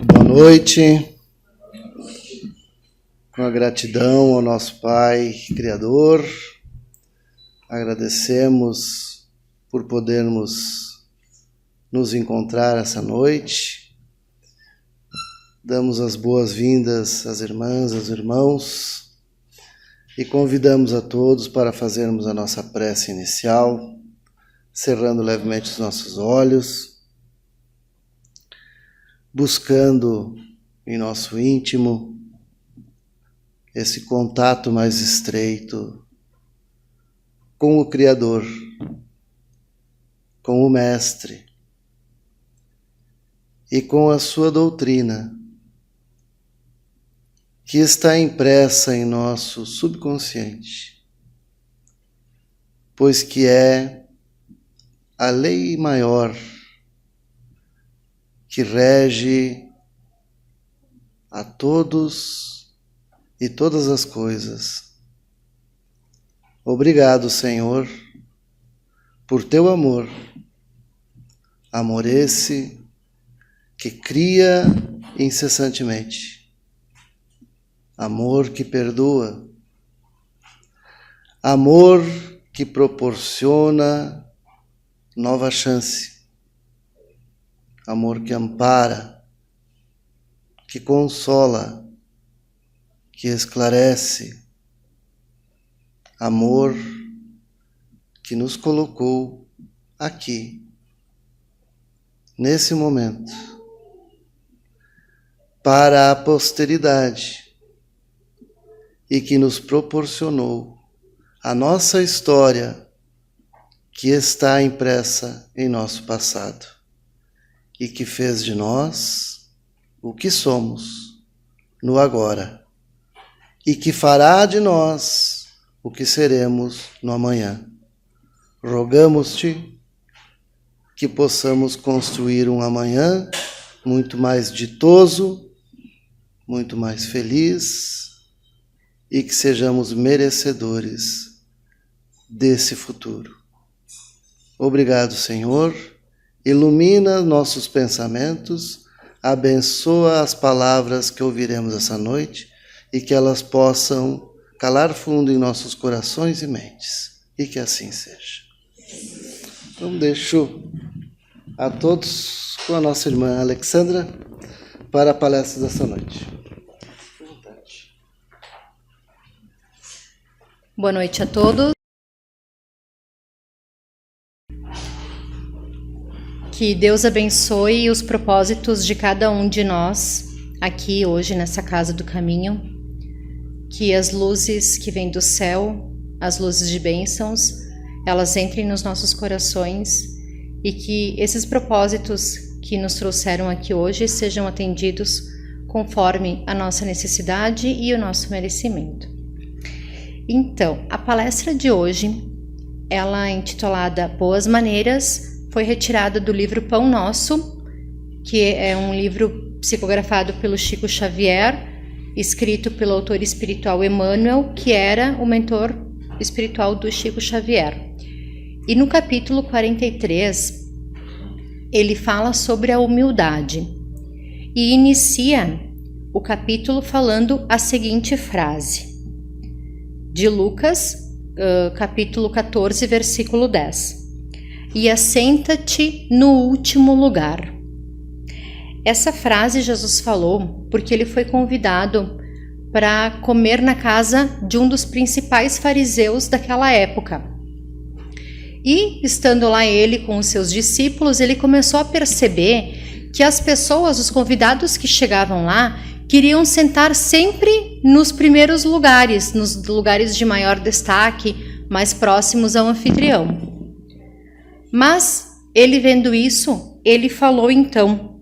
Boa noite, com a gratidão ao nosso Pai Criador, agradecemos por podermos nos encontrar essa noite, damos as boas-vindas às irmãs, aos irmãos e convidamos a todos para fazermos a nossa prece inicial, cerrando levemente os nossos olhos, buscando em nosso íntimo esse contato mais estreito com o Criador, com o Mestre e com a sua doutrina, que está impressa em nosso subconsciente, pois que é a lei maior que rege a todos e todas as coisas. Obrigado, Senhor, por teu amor, amor esse que cria incessantemente, amor que perdoa, amor que proporciona nova chance, amor que ampara, que consola, que esclarece, amor que nos colocou aqui, nesse momento, para a posteridade e que nos proporcionou a nossa história que está impressa em nosso passado e que fez de nós o que somos no agora e que fará de nós o que seremos no amanhã. Rogamos-te que possamos construir um amanhã muito mais ditoso, muito mais feliz e que sejamos merecedores desse futuro. Obrigado, Senhor. Ilumina nossos pensamentos, abençoa as palavras que ouviremos essa noite e que elas possam calar fundo em nossos corações e mentes. E que assim seja. Então deixo a todos com a nossa irmã Alexandra para a palestra dessa noite. Boa noite a todos. Que Deus abençoe os propósitos de cada um de nós aqui hoje nessa Casa do Caminho. Que as luzes que vêm do céu, as luzes de bênçãos, elas entrem nos nossos corações e que esses propósitos que nos trouxeram aqui hoje sejam atendidos conforme a nossa necessidade e o nosso merecimento. Então, a palestra de hoje, ela é intitulada Boas Maneiras, foi retirada do livro Pão Nosso, que é um livro psicografado pelo Chico Xavier, escrito pelo autor espiritual Emmanuel, que era o mentor espiritual do Chico Xavier. E no capítulo 43, ele fala sobre a humildade e inicia o capítulo falando a seguinte frase, de Lucas, capítulo 14, versículo 10. E assenta-te no último lugar. Essa frase Jesus falou porque ele foi convidado para comer na casa de um dos principais fariseus daquela época. E, estando lá ele com os seus discípulos, ele começou a perceber que as pessoas, os convidados que chegavam lá, queriam sentar sempre nos primeiros lugares, nos lugares de maior destaque, mais próximos ao anfitrião. Mas, ele vendo isso, ele falou então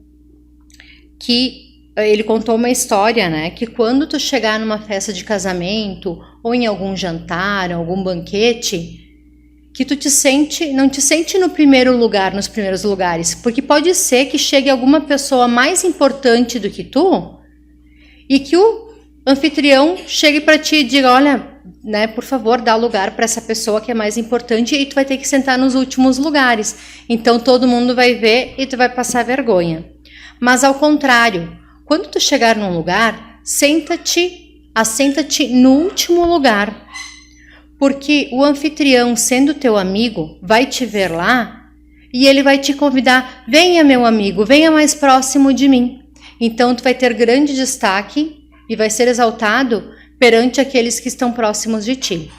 que ele contou uma história, né? Que quando tu chegar numa festa de casamento ou em algum jantar, algum banquete, que tu não te sente no primeiro lugar, nos primeiros lugares, porque pode ser que chegue alguma pessoa mais importante do que tu e que o anfitrião chegue para ti e diga, olha, né, por favor, dá lugar para essa pessoa que é mais importante e tu vai ter que sentar nos últimos lugares. Então todo mundo vai ver e tu vai passar vergonha. Mas ao contrário, quando tu chegar num lugar, assenta-te no último lugar, porque o anfitrião, sendo teu amigo, vai te ver lá e ele vai te convidar, venha meu amigo, venha mais próximo de mim. Então tu vai ter grande destaque e vai ser exaltado perante aqueles que estão próximos de ti.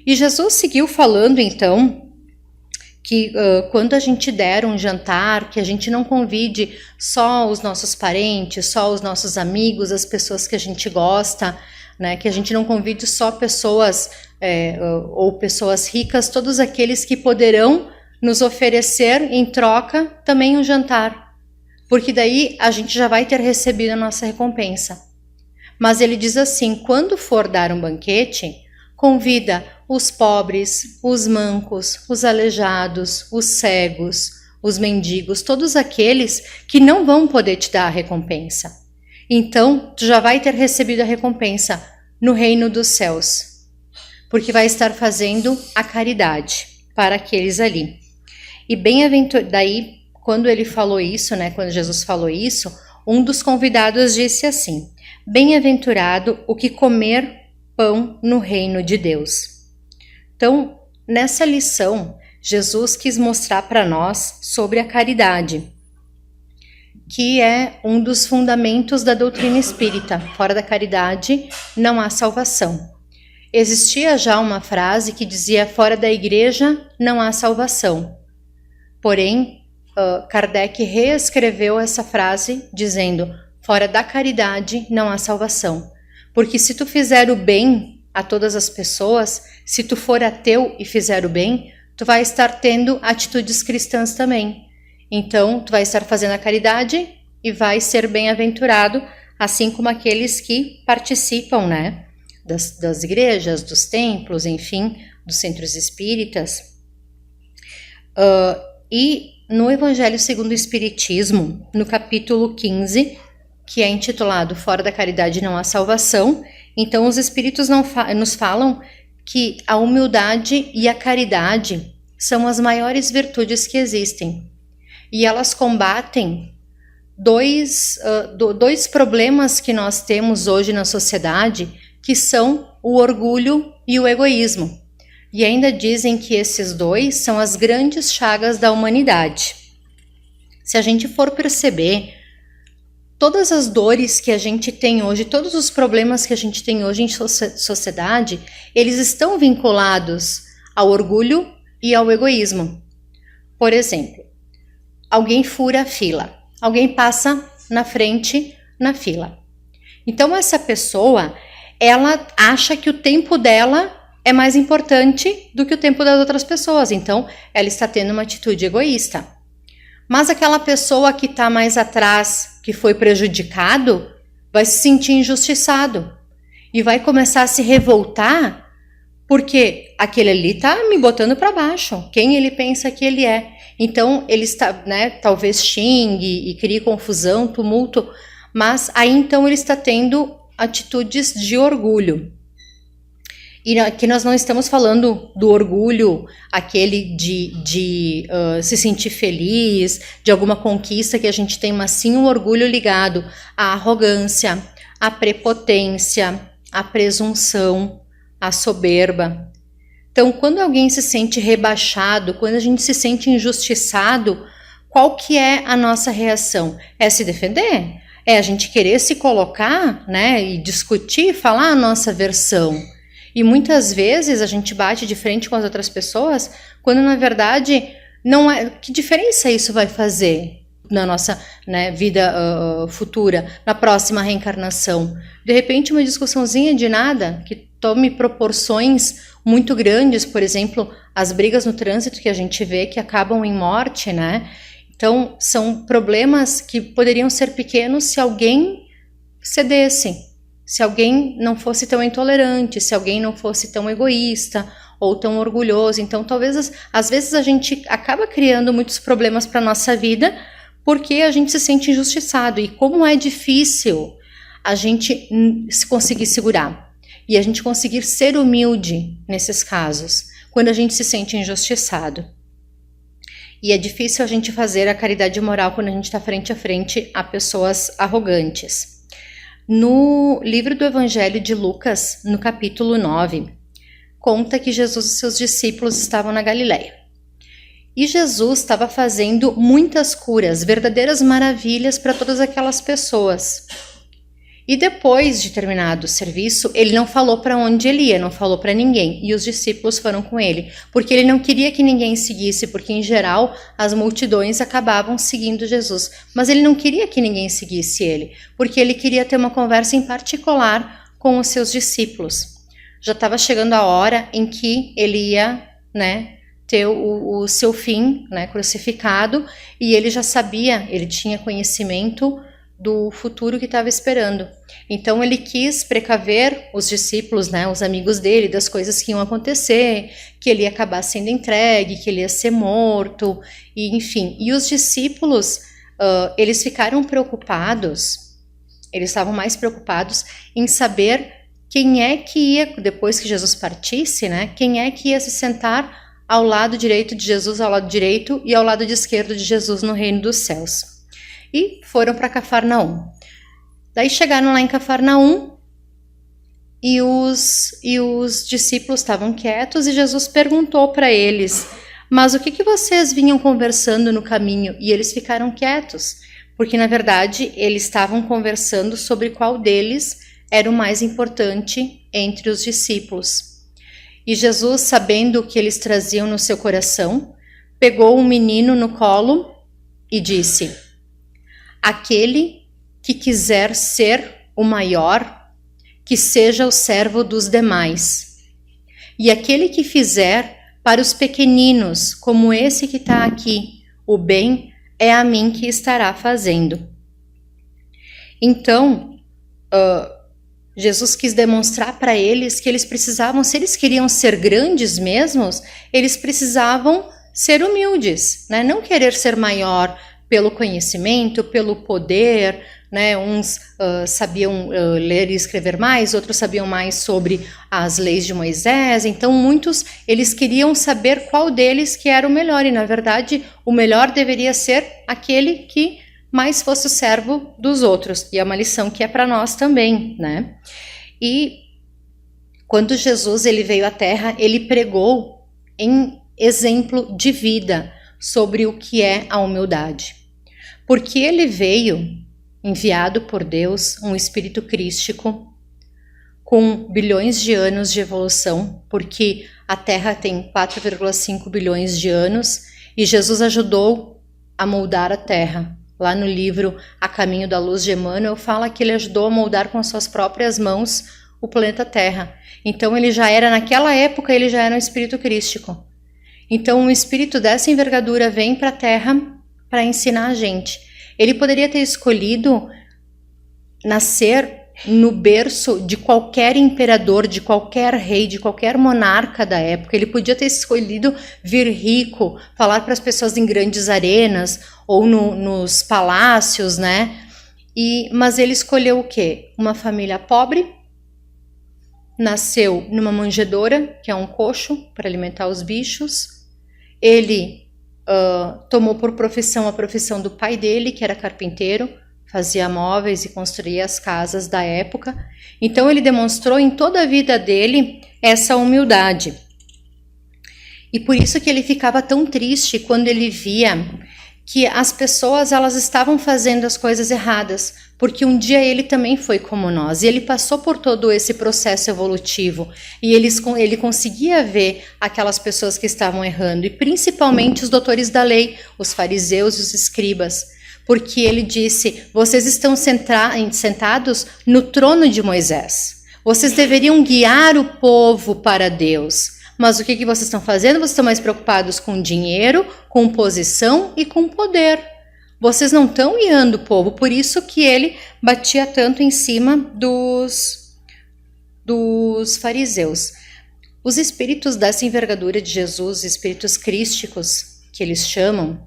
E Jesus seguiu falando então que quando a gente der um jantar, que a gente não convide só os nossos parentes, só os nossos amigos, as pessoas que a gente gosta, né? Que a gente não convide só pessoas ou pessoas ricas, todos aqueles que poderão nos oferecer em troca também um jantar, porque daí a gente já vai ter recebido a nossa recompensa. Mas ele diz assim, quando for dar um banquete, convida os pobres, os mancos, os aleijados, os cegos, os mendigos, todos aqueles que não vão poder te dar a recompensa. Então, tu já vai ter recebido a recompensa no reino dos céus, porque vai estar fazendo a caridade para aqueles ali. E daí, quando ele falou isso, né, quando Jesus falou isso, um dos convidados disse assim, bem-aventurado o que comer pão no reino de Deus. Então, nessa lição, Jesus quis mostrar para nós sobre a caridade, que é um dos fundamentos da doutrina espírita. Fora da caridade, não há salvação. Existia já uma frase que dizia, fora da igreja, não há salvação. Porém, Kardec reescreveu essa frase dizendo, fora da caridade, não há salvação. Porque se tu fizer o bem a todas as pessoas, se tu for ateu e fizer o bem, tu vai estar tendo atitudes cristãs também. Então, tu vai estar fazendo a caridade e vai ser bem-aventurado, assim como aqueles que participam, né, das igrejas, dos templos, enfim, dos centros espíritas. E no Evangelho segundo o Espiritismo, no capítulo 15, que é intitulado Fora da Caridade não há salvação, então os Espíritos nos falam que a humildade e a caridade são as maiores virtudes que existem. E elas combatem dois problemas que nós temos hoje na sociedade, que são o orgulho e o egoísmo. E ainda dizem que esses dois são as grandes chagas da humanidade. Se a gente for perceber, todas as dores que a gente tem hoje, todos os problemas que a gente tem hoje em sociedade, eles estão vinculados ao orgulho e ao egoísmo. Por exemplo, alguém fura a fila, alguém passa na frente na fila. Então essa pessoa, ela acha que o tempo dela é mais importante do que o tempo das outras pessoas, então ela está tendo uma atitude egoísta. Mas aquela pessoa que está mais atrás, que foi prejudicado, vai se sentir injustiçado e vai começar a se revoltar porque aquele ali está me botando para baixo, quem ele pensa que ele é. Então ele está, né, talvez xingue e crie confusão, tumulto, mas aí então ele está tendo atitudes de orgulho. E aqui nós não estamos falando do orgulho, aquele de se sentir feliz, de alguma conquista que a gente tem, mas sim um orgulho ligado à arrogância, à prepotência, à presunção, à soberba. Então, quando alguém se sente rebaixado, quando a gente se sente injustiçado, qual que é a nossa reação? É se defender? É a gente querer se colocar, né, e discutir, falar a nossa versão. E muitas vezes a gente bate de frente com as outras pessoas, quando na verdade não é. Que diferença isso vai fazer na nossa, né, vida futura, na próxima reencarnação? De repente uma discussãozinha de nada, que tome proporções muito grandes, por exemplo, as brigas no trânsito que a gente vê que acabam em morte, né? Então são problemas que poderiam ser pequenos se alguém cedesse. Se alguém não fosse tão intolerante, se alguém não fosse tão egoísta ou tão orgulhoso. Então, talvez, às vezes, a gente acaba criando muitos problemas para a nossa vida porque a gente se sente injustiçado. E como é difícil a gente conseguir segurar e a gente conseguir ser humilde nesses casos, quando a gente se sente injustiçado. E é difícil a gente fazer a caridade moral quando a gente está frente a frente a pessoas arrogantes. No livro do Evangelho de Lucas, no capítulo 9, conta que Jesus e seus discípulos estavam na Galileia. E Jesus estava fazendo muitas curas, verdadeiras maravilhas para todas aquelas pessoas. E depois de terminado o serviço, ele não falou para onde ele ia, não falou para ninguém. E os discípulos foram com ele, porque ele não queria que ninguém seguisse, porque em geral as multidões acabavam seguindo Jesus. Mas ele não queria que ninguém seguisse ele, porque ele queria ter uma conversa em particular com os seus discípulos. Já estava chegando a hora em que ele ia, ter o seu fim, crucificado, e ele já sabia, ele tinha conhecimento do futuro que estava esperando. Então ele quis precaver os discípulos, os amigos dele, das coisas que iam acontecer, que ele ia acabar sendo entregue, que ele ia ser morto, e enfim. E os discípulos, eles ficaram preocupados, eles estavam mais preocupados em saber quem é que ia, depois que Jesus partisse, quem é que ia se sentar ao lado direito de Jesus, ao lado direito e ao lado esquerdo de Jesus no reino dos céus. E foram para Cafarnaum. Daí chegaram lá em Cafarnaum e os discípulos estavam quietos e Jesus perguntou para eles: mas o que vocês vinham conversando no caminho? E eles ficaram quietos, porque na verdade eles estavam conversando sobre qual deles era o mais importante entre os discípulos. E Jesus, sabendo o que eles traziam no seu coração, pegou um menino no colo e disse: aquele que quiser ser o maior, que seja o servo dos demais. E aquele que fizer para os pequeninos, como esse que está aqui, o bem, é a mim que estará fazendo. Então, Jesus quis demonstrar para eles que eles precisavam, se eles queriam ser grandes mesmos, eles precisavam ser humildes, não querer ser maior pelo conhecimento, pelo poder, uns sabiam ler e escrever mais, outros sabiam mais sobre as leis de Moisés, então muitos, eles queriam saber qual deles que era o melhor, e na verdade o melhor deveria ser aquele que mais fosse o servo dos outros, e é uma lição que é para nós também, E quando Jesus ele veio à Terra, ele pregou em exemplo de vida sobre o que é a humildade. Porque ele veio, enviado por Deus, um espírito crístico, com bilhões de anos de evolução, porque a Terra tem 4,5 bilhões de anos, e Jesus ajudou a moldar a Terra. Lá no livro A Caminho da Luz de Emmanuel, fala que ele ajudou a moldar com suas próprias mãos o planeta Terra. Então ele já era, naquela época, ele já era um espírito crístico. Então um espírito dessa envergadura vem para a Terra para ensinar a gente. Ele poderia ter escolhido nascer no berço de qualquer imperador, de qualquer rei, de qualquer monarca da época. Ele podia ter escolhido vir rico, falar para as pessoas em grandes arenas ou nos palácios, mas ele escolheu o quê? Uma família pobre, nasceu numa manjedoura, que é um coxo para alimentar os bichos. Ele tomou por profissão a profissão do pai dele, que era carpinteiro, fazia móveis e construía as casas da época. Então ele demonstrou em toda a vida dele essa humildade. E por isso que ele ficava tão triste quando ele via que as pessoas elas estavam fazendo as coisas erradas, porque um dia ele também foi como nós, e ele passou por todo esse processo evolutivo, e ele conseguia ver aquelas pessoas que estavam errando, e principalmente os doutores da lei, os fariseus e os escribas, porque ele disse: vocês estão sentados no trono de Moisés, vocês deveriam guiar o povo para Deus. Mas o que vocês estão fazendo? Vocês estão mais preocupados com dinheiro, com posição e com poder. Vocês não estão guiando o povo. Por isso que ele batia tanto em cima dos fariseus. Os espíritos dessa envergadura de Jesus, espíritos crísticos, que eles chamam,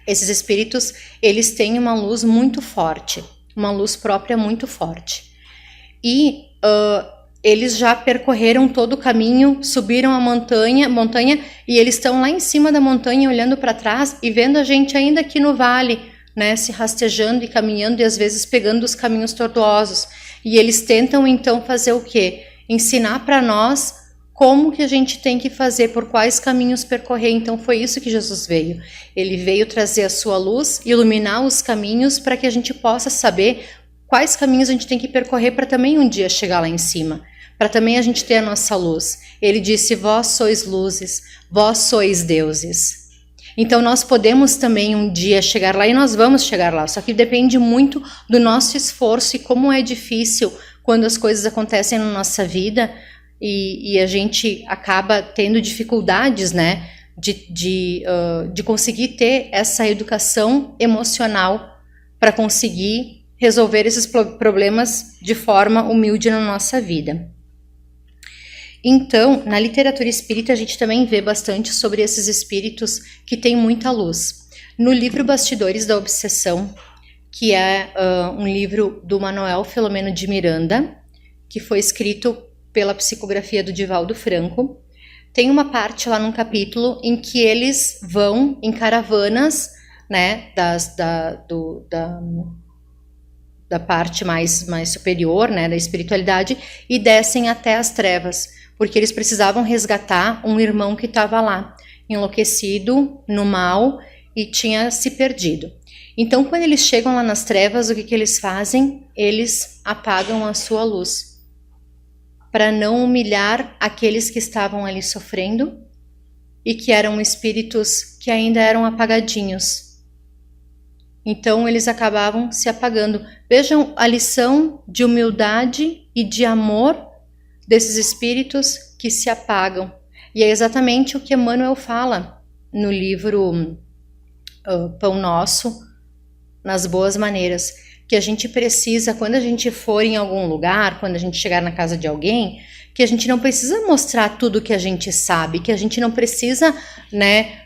esses espíritos, eles têm uma luz muito forte, uma luz própria muito forte. E eles já percorreram todo o caminho, subiram a montanha e eles estão lá em cima da montanha olhando para trás e vendo a gente ainda aqui no vale, né, se rastejando e caminhando e às vezes pegando os caminhos tortuosos. E eles tentam então fazer o quê? Ensinar para nós como que a gente tem que fazer, por quais caminhos percorrer. Então foi isso que Jesus veio. Ele veio trazer a sua luz, iluminar os caminhos para que a gente possa saber quais caminhos a gente tem que percorrer para também um dia chegar lá em cima, para também a gente ter a nossa luz. Ele disse: vós sois luzes, vós sois deuses. Então nós podemos também um dia chegar lá e nós vamos chegar lá, só que depende muito do nosso esforço e como é difícil quando as coisas acontecem na nossa vida e a gente acaba tendo dificuldades, né, de conseguir ter essa educação emocional para conseguir resolver esses problemas de forma humilde na nossa vida. Então, na literatura espírita, a gente também vê bastante sobre esses espíritos que têm muita luz. No livro Bastidores da Obsessão, que é um livro do Manuel Filomeno de Miranda, que foi escrito pela psicografia do Divaldo Franco, tem uma parte lá num capítulo em que eles vão em caravanas, né, da parte mais superior, né, da espiritualidade, e descem até as trevas, porque eles precisavam resgatar um irmão que estava lá, enlouquecido, no mal, e tinha se perdido. Então, quando eles chegam lá nas trevas, o que eles fazem? Eles apagam a sua luz, para não humilhar aqueles que estavam ali sofrendo e que eram espíritos que ainda eram apagadinhos. Então, eles acabavam se apagando. Vejam a lição de humildade e de amor desses espíritos que se apagam. E é exatamente o que Emmanuel fala no livro Pão Nosso, nas Boas Maneiras, que a gente precisa, quando a gente for em algum lugar, quando a gente chegar na casa de alguém, que a gente não precisa mostrar tudo que a gente sabe, que a gente não precisa, né,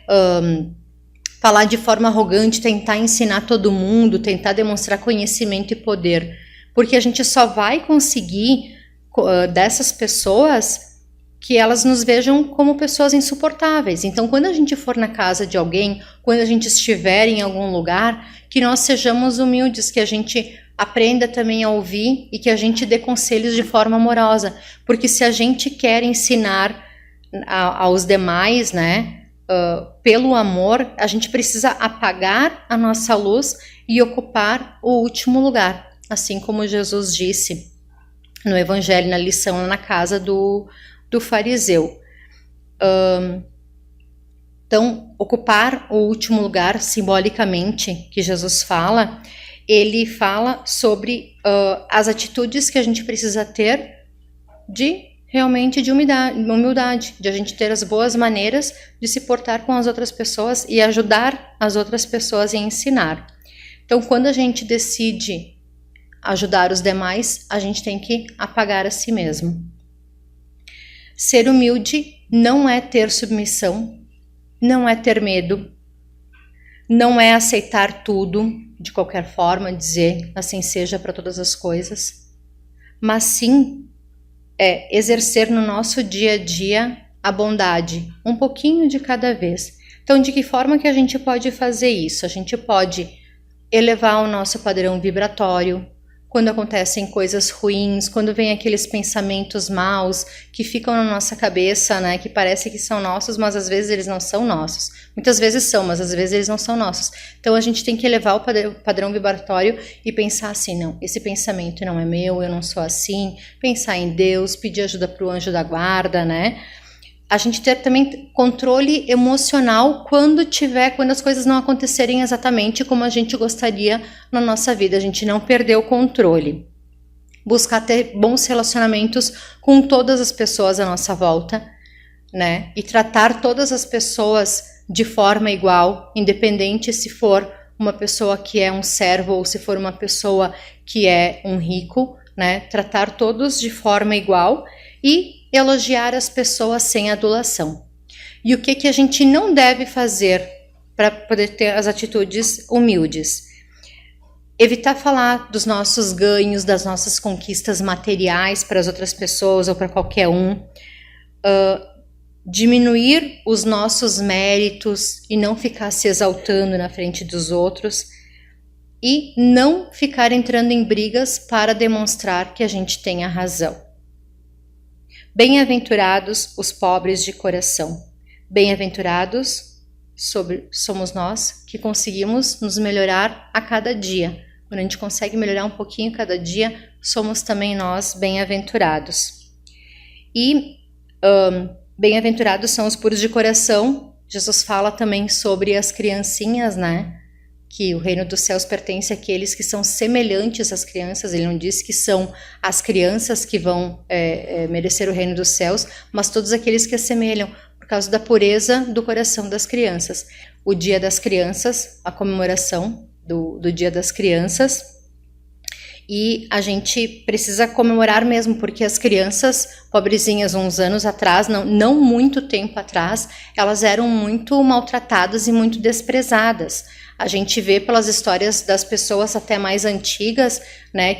falar de forma arrogante, tentar ensinar todo mundo, tentar demonstrar conhecimento e poder, porque a gente só vai conseguir dessas pessoas que elas nos vejam como pessoas insuportáveis. Então, quando a gente for na casa de alguém, quando a gente estiver em algum lugar, que nós sejamos humildes, que a gente aprenda também a ouvir e que a gente dê conselhos de forma amorosa, porque se a gente quer ensinar aos demais, né, pelo amor, a gente precisa apagar a nossa luz e ocupar o último lugar, assim como Jesus disse no Evangelho, na lição na casa do fariseu. Então, ocupar o último lugar, simbolicamente, que Jesus fala, ele fala sobre as atitudes que a gente precisa ter realmente de humildade, de a gente ter as boas maneiras de se portar com as outras pessoas e ajudar as outras pessoas e ensinar. Então, quando a gente decide ajudar os demais, a gente tem que apagar a si mesmo. Ser humilde não é ter submissão, não é ter medo, não é aceitar tudo de qualquer forma, dizer assim seja para todas as coisas, mas sim é exercer no nosso dia a dia a bondade, um pouquinho de cada vez. Então, de que forma que a gente pode fazer isso? A gente pode elevar o nosso padrão vibratório, quando acontecem coisas ruins, quando vem aqueles pensamentos maus que ficam na nossa cabeça, né, que parece que são nossos, mas às vezes eles não são nossos. Muitas vezes são, mas às vezes eles não são nossos. Então a gente tem que elevar o padrão vibratório e pensar assim, não, esse pensamento não é meu, eu não sou assim. Pensar em Deus, pedir ajuda para o anjo da guarda, né? A gente ter também controle emocional quando as coisas não acontecerem exatamente como a gente gostaria na nossa vida. A gente não perder o controle. Buscar ter bons relacionamentos com todas as pessoas à nossa volta, né? E tratar todas as pessoas de forma igual, independente se for uma pessoa que é um servo ou se for uma pessoa que é um rico, né? Tratar todos de forma igual e elogiar as pessoas sem adulação. E o que a gente não deve fazer para poder ter as atitudes humildes? evitar falar dos nossos ganhos, das nossas conquistas materiais para as outras pessoas ou para qualquer um. Diminuir os nossos méritos e não ficar se exaltando na frente dos outros. E não ficar entrando em brigas para demonstrar que a gente tem a razão. Bem-aventurados os pobres de coração. Bem-aventurados somos nós que conseguimos nos melhorar a cada dia. Quando a gente consegue melhorar um pouquinho cada dia, somos também nós bem-aventurados. E bem-aventurados são os puros de coração. Jesus fala também sobre as criancinhas, né? Que o reino dos céus pertence àqueles que são semelhantes às crianças. Ele não diz que são as crianças que vão merecer o reino dos céus, mas todos aqueles que assemelham, por causa da pureza do coração das crianças. O Dia das Crianças, a comemoração do Dia das Crianças, e a gente precisa comemorar mesmo, porque as crianças, pobrezinhas, uns anos atrás, não muito tempo atrás, elas eram muito maltratadas e muito desprezadas. A gente vê pelas histórias das pessoas até mais antigas, né,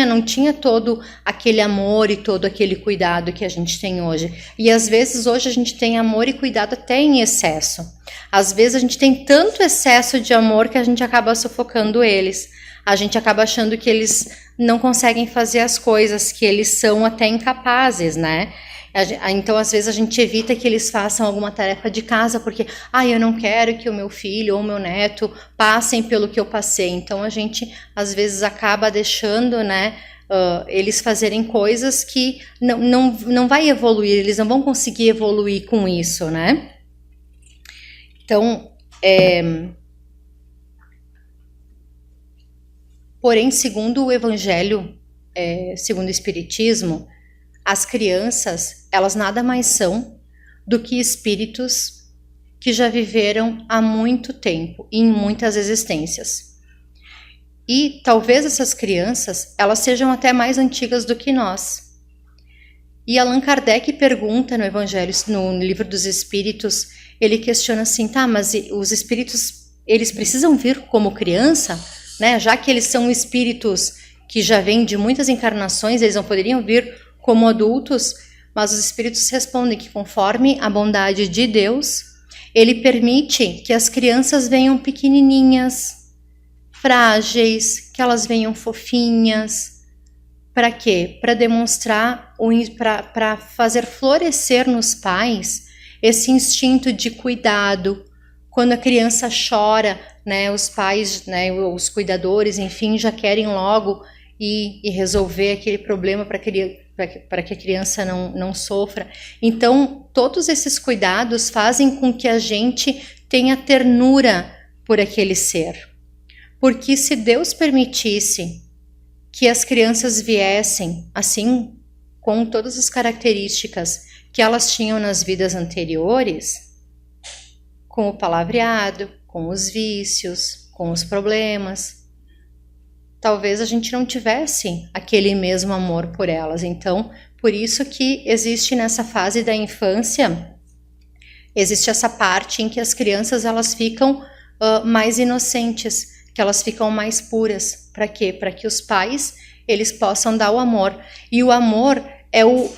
não tinha todo aquele amor e todo aquele cuidado que a gente tem hoje. E às vezes hoje a gente tem amor e cuidado até em excesso. Às vezes a gente tem tanto excesso de amor que a gente acaba sufocando eles. A gente acaba achando que eles não conseguem fazer as coisas, que eles são até incapazes, né? Então, às vezes, a gente evita que eles façam alguma tarefa de casa, porque, eu não quero que o meu filho ou o meu neto passem pelo que eu passei. Então, a gente, às vezes, acaba deixando, né, eles fazerem coisas que não vai evoluir, eles não vão conseguir evoluir com isso, né? Então, porém, segundo o Evangelho, segundo o Espiritismo, as crianças, elas nada mais são do que espíritos que já viveram há muito tempo, em muitas existências. E talvez essas crianças, elas sejam até mais antigas do que nós. E Allan Kardec pergunta no Evangelho, no Livro dos Espíritos, ele questiona assim, mas os espíritos, eles precisam vir como criança, né? Já que eles são espíritos que já vêm de muitas encarnações, eles não poderiam vir como adultos, mas os espíritos respondem que conforme a bondade de Deus, ele permite que as crianças venham pequenininhas, frágeis, que elas venham fofinhas. Para quê? Para demonstrar, para fazer florescer nos pais esse instinto de cuidado. Quando a criança chora, né, os pais, né, os cuidadores, enfim, já querem logo e resolver aquele problema para que a criança não sofra. Então, todos esses cuidados fazem com que a gente tenha ternura por aquele ser. Porque se Deus permitisse que as crianças viessem, assim, com todas as características que elas tinham nas vidas anteriores, com o palavreado, com os vícios, com os problemas, talvez a gente não tivesse aquele mesmo amor por elas. Então, por isso que existe nessa fase da infância, existe essa parte em que as crianças elas ficam mais inocentes, que elas ficam mais puras. Para quê? Para que os pais eles possam dar o amor. E o amor é o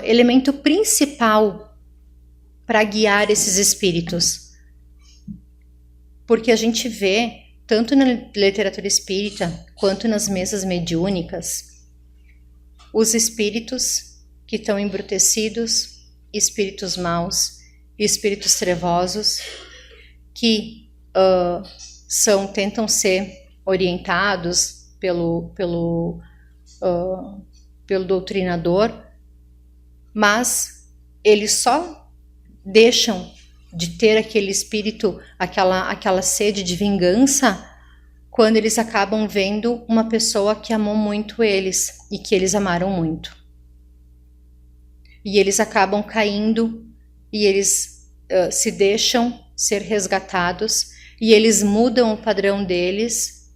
elemento principal para guiar esses espíritos. Porque a gente vê tanto na literatura espírita, quanto nas mesas mediúnicas, os espíritos que estão embrutecidos, espíritos maus, espíritos trevosos, que tentam ser orientados pelo doutrinador, mas eles só deixam de ter aquele espírito, aquela sede de vingança, quando eles acabam vendo uma pessoa que amou muito eles e que eles amaram muito. E eles acabam caindo e eles se deixam ser resgatados e eles mudam o padrão deles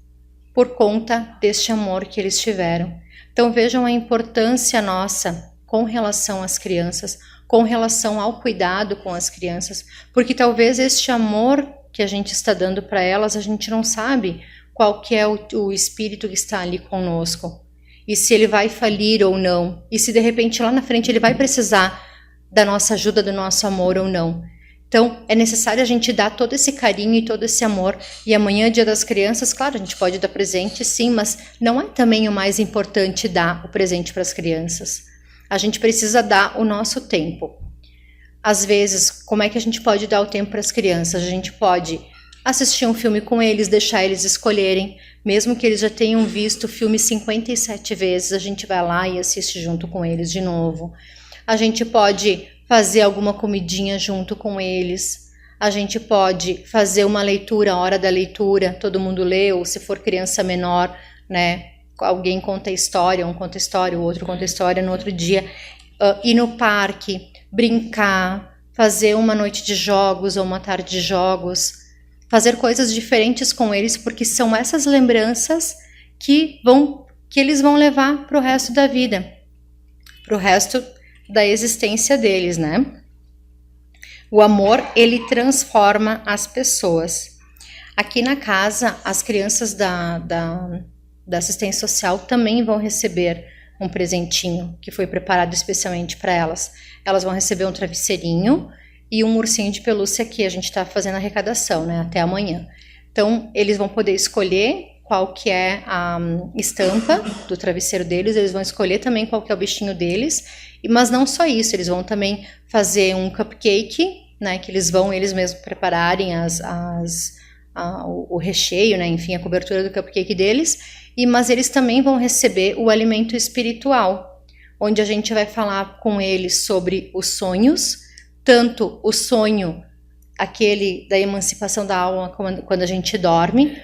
por conta deste amor que eles tiveram. Então vejam a importância nossa com relação às crianças, com relação ao cuidado com as crianças, porque talvez este amor que a gente está dando para elas, a gente não sabe qual que é o espírito que está ali conosco, e se ele vai falir ou não, e se de repente lá na frente ele vai precisar da nossa ajuda, do nosso amor ou não. Então, é necessário a gente dar todo esse carinho e todo esse amor. E amanhã, Dia das Crianças, claro, a gente pode dar presente, sim, mas não é também o mais importante dar o presente para as crianças. A gente precisa dar o nosso tempo. Às vezes, como é que a gente pode dar o tempo para as crianças? A gente pode assistir um filme com eles, deixar eles escolherem, mesmo que eles já tenham visto o filme 57 vezes, a gente vai lá e assiste junto com eles de novo. A gente pode fazer alguma comidinha junto com eles. A gente pode fazer uma leitura, a hora da leitura, todo mundo lê, ou se for criança menor, né? Alguém conta história, um conta história, o outro conta história no outro dia. Ir no parque, brincar, fazer uma noite de jogos ou uma tarde de jogos, fazer coisas diferentes com eles, porque são essas lembranças que eles vão levar para o resto da vida, para o resto da existência deles, né? O amor, ele transforma as pessoas. Aqui na casa, as crianças da assistência social também vão receber um presentinho que foi preparado especialmente para elas. Elas vão receber um travesseirinho e um ursinho de pelúcia que a gente está fazendo a arrecadação, né? Até amanhã. Então, eles vão poder escolher qual que é a estampa do travesseiro deles, eles vão escolher também qual que é o bichinho deles, mas não só isso, eles vão também fazer um cupcake, né, que eles mesmos prepararem o recheio, né, enfim, a cobertura do cupcake deles, mas eles também vão receber o alimento espiritual, onde a gente vai falar com eles sobre os sonhos, tanto o sonho, aquele da emancipação da alma quando a gente dorme,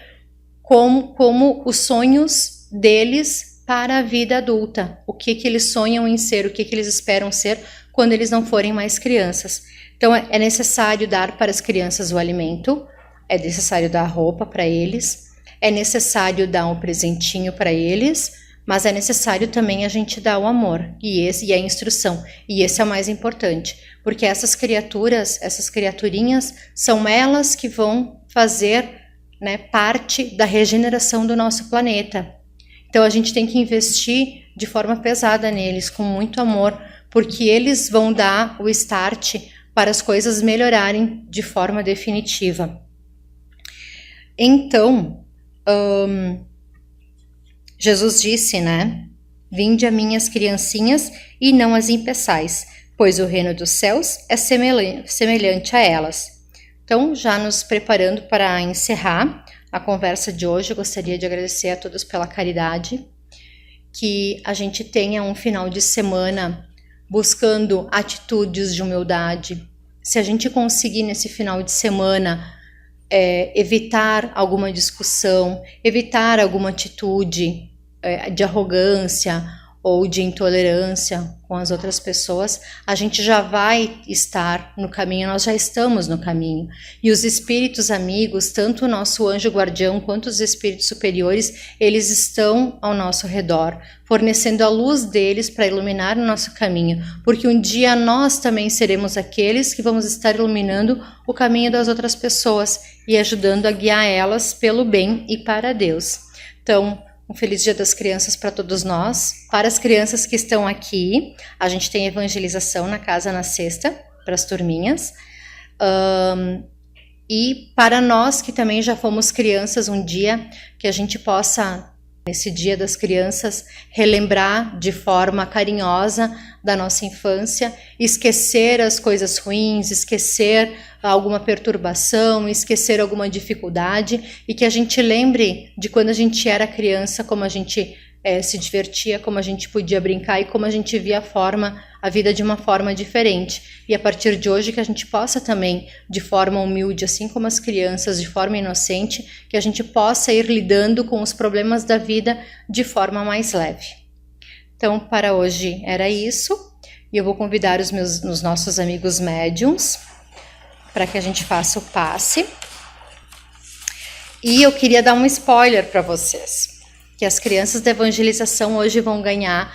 como os sonhos deles para a vida adulta, o que eles sonham em ser, o que eles esperam ser quando eles não forem mais crianças. Então, é necessário dar para as crianças o alimento, é necessário dar roupa para eles, é necessário dar um presentinho para eles, mas é necessário também a gente dar o amor e a instrução, e esse é o mais importante, porque essas criaturinhas, são elas que vão fazer, né, parte da regeneração do nosso planeta. Então a gente tem que investir de forma pesada neles, com muito amor, porque eles vão dar o start para as coisas melhorarem de forma definitiva. Então, Jesus disse, né? Vinde a minhas criancinhas e não as impeçais, pois o reino dos céus é semelhante a elas. Então, já nos preparando para encerrar a conversa de hoje, eu gostaria de agradecer a todos pela caridade, que a gente tenha um final de semana buscando atitudes de humildade. Se a gente conseguir nesse final de semana evitar alguma discussão, evitar alguma atitude de arrogância ou de intolerância com as outras pessoas, a gente já vai estar no caminho, nós já estamos no caminho. E os espíritos amigos, tanto o nosso anjo guardião quanto os espíritos superiores, eles estão ao nosso redor, fornecendo a luz deles para iluminar o nosso caminho, porque um dia nós também seremos aqueles que vamos estar iluminando o caminho das outras pessoas e ajudando a guiar elas pelo bem e para Deus. Então, um feliz Dia das Crianças para todos nós. Para as crianças que estão aqui, a gente tem evangelização na casa na sexta, para as turminhas. E para nós que também já fomos crianças um dia, que a gente possa, nesse Dia das Crianças, relembrar de forma carinhosa da nossa infância, esquecer as coisas ruins, esquecer alguma perturbação, esquecer alguma dificuldade, e que a gente lembre de quando a gente era criança, como a gente se divertia, como a gente podia brincar e como a gente via a vida de uma forma diferente. E a partir de hoje que a gente possa também, de forma humilde, assim como as crianças, de forma inocente, que a gente possa ir lidando com os problemas da vida de forma mais leve. Então, para hoje era isso, e eu vou convidar os nossos amigos médiums para que a gente faça o passe. E eu queria dar um spoiler para vocês, que as crianças da evangelização hoje vão ganhar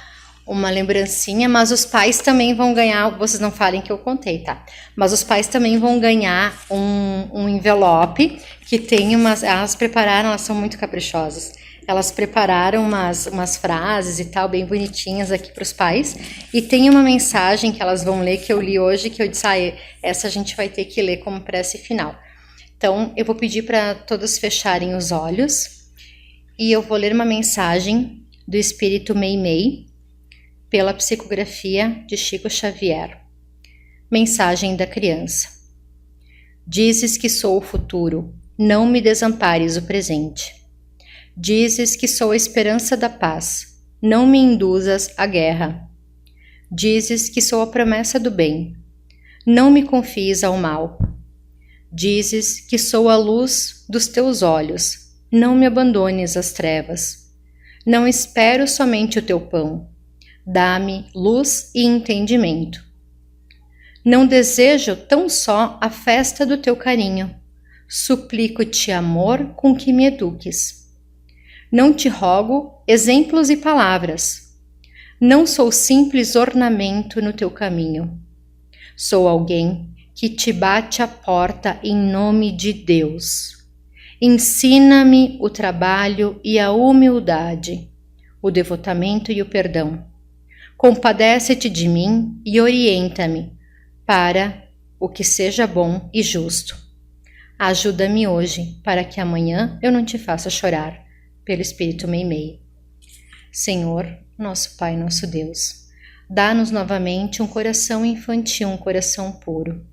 uma lembrancinha, mas os pais também vão ganhar, vocês não falem que eu contei, tá? Mas os pais também vão ganhar um envelope que tem elas prepararam, elas são muito caprichosas. Elas prepararam umas frases e tal, bem bonitinhas aqui para os pais. E tem uma mensagem que elas vão ler, que eu li hoje, que eu disse, essa a gente vai ter que ler como prece final. Então, eu vou pedir para todos fecharem os olhos e eu vou ler uma mensagem do Espírito Meimei, pela psicografia de Chico Xavier. Mensagem da criança. Dizes que sou o futuro, não me desampares o presente. Dizes que sou a esperança da paz, não me induzas à guerra. Dizes que sou a promessa do bem, não me confies ao mal. Dizes que sou a luz dos teus olhos, não me abandones às trevas. Não espero somente o teu pão. Dá-me luz e entendimento. Não desejo tão só a festa do teu carinho. Suplico-te amor com que me eduques. Não te rogo exemplos e palavras. Não sou simples ornamento no teu caminho. Sou alguém que te bate à porta em nome de Deus. Ensina-me o trabalho e a humildade, o devotamento e o perdão. Compadece-te de mim e orienta-me para o que seja bom e justo. Ajuda-me hoje para que amanhã eu não te faça chorar, pelo Espírito Meimei. Senhor, nosso Pai, nosso Deus, dá-nos novamente um coração infantil, um coração puro.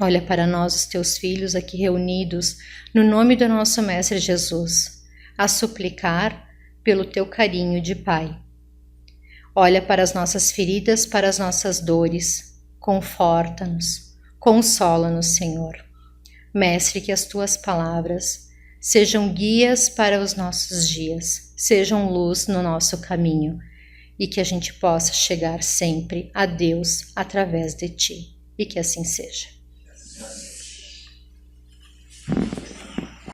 Olha para nós, os teus filhos aqui reunidos, no nome do nosso Mestre Jesus, a suplicar pelo teu carinho de Pai. Olha para as nossas feridas, para as nossas dores, conforta-nos, consola-nos, Senhor. Mestre, que as tuas palavras sejam guias para os nossos dias, sejam luz no nosso caminho e que a gente possa chegar sempre a Deus através de ti, e que assim seja.